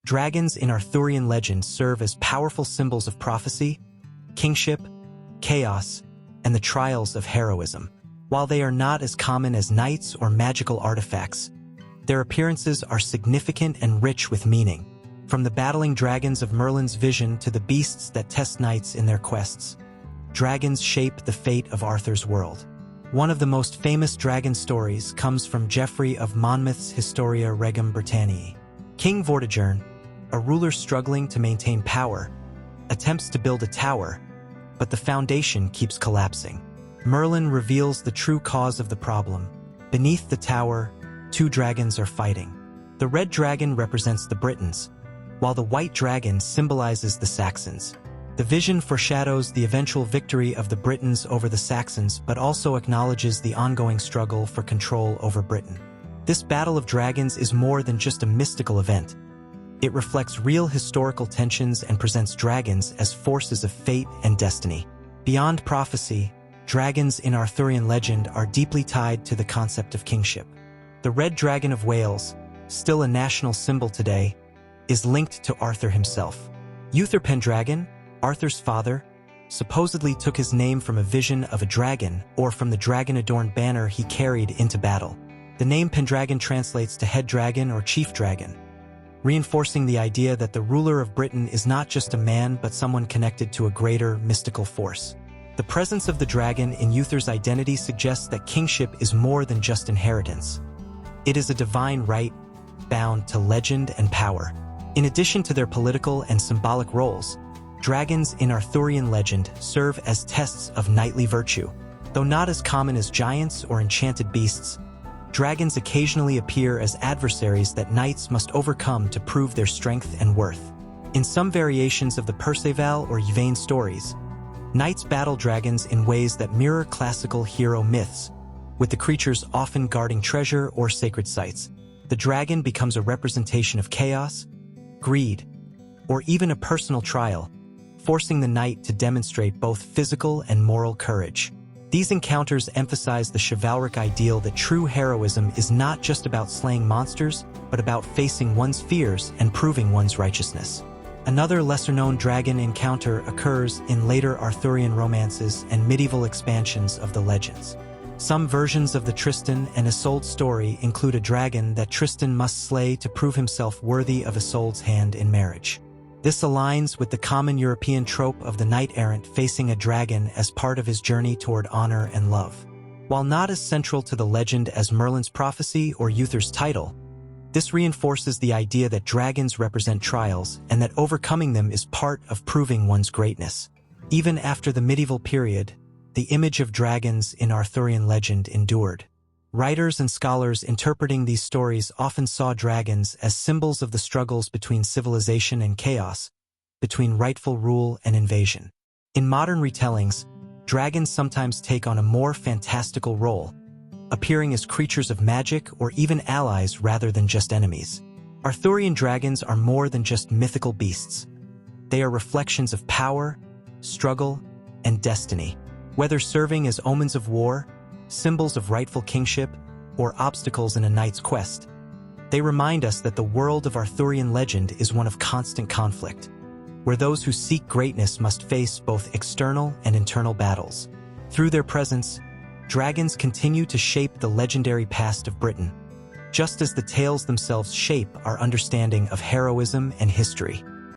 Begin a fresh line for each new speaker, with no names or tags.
Dragons in Arthurian legend serve as powerful symbols of prophecy, kingship, chaos, and the trials of heroism. While they are not as common as knights or magical artifacts, their appearances are significant and rich with meaning. From the battling dragons of Merlin's vision to the beasts that test knights in their quests, dragons shape the fate of Arthur's world. One of the most famous dragon stories comes from Geoffrey of Monmouth's Historia Regum Britanniae. King Vortigern, a ruler struggling to maintain power, attempts to build a tower, but the foundation keeps collapsing. Merlin reveals the true cause of the problem. Beneath the tower, two dragons are fighting. The red dragon represents the Britons, while the white dragon symbolizes the Saxons. The vision foreshadows the eventual victory of the Britons over the Saxons, but also acknowledges the ongoing struggle for control over Britain. This battle of dragons is more than just a mystical event. It reflects real historical tensions and presents dragons as forces of fate and destiny. Beyond prophecy, dragons in Arthurian legend are deeply tied to the concept of kingship. The Red Dragon of Wales, still a national symbol today, is linked to Arthur himself. Uther Pendragon, Arthur's father, supposedly took his name from a vision of a dragon or from the dragon-adorned banner he carried into battle. The name Pendragon translates to head dragon or chief dragon, reinforcing the idea that the ruler of Britain is not just a man but someone connected to a greater mystical force. The presence of the dragon in Uther's identity suggests that kingship is more than just inheritance. It is a divine right, bound to legend and power. In addition to their political and symbolic roles, dragons in Arthurian legend serve as tests of knightly virtue. Though not as common as giants or enchanted beasts, dragons occasionally appear as adversaries that knights must overcome to prove their strength and worth. In some variations of the Perceval or Yvain stories, knights battle dragons in ways that mirror classical hero myths, with the creatures often guarding treasure or sacred sites. The dragon becomes a representation of chaos, greed, or even a personal trial, forcing the knight to demonstrate both physical and moral courage. These encounters emphasize the chivalric ideal that true heroism is not just about slaying monsters, but about facing one's fears and proving one's righteousness. Another lesser-known dragon encounter occurs in later Arthurian romances and medieval expansions of the legends. Some versions of the Tristan and Isolde story include a dragon that Tristan must slay to prove himself worthy of Isolde's hand in marriage. This aligns with the common European trope of the knight-errant facing a dragon as part of his journey toward honor and love. While not as central to the legend as Merlin's prophecy or Uther's title, this reinforces the idea that dragons represent trials and that overcoming them is part of proving one's greatness. Even after the medieval period, the image of dragons in Arthurian legend endured. Writers and scholars interpreting these stories often saw dragons as symbols of the struggles between civilization and chaos, between rightful rule and invasion. In modern retellings, dragons sometimes take on a more fantastical role, appearing as creatures of magic or even allies rather than just enemies. Arthurian dragons are more than just mythical beasts. They are reflections of power, struggle, and destiny. Whether serving as omens of war, symbols of rightful kingship, or obstacles in a knight's quest, they remind us that the world of Arthurian legend is one of constant conflict, where those who seek greatness must face both external and internal battles. Through their presence, dragons continue to shape the legendary past of Britain, just as the tales themselves shape our understanding of heroism and history.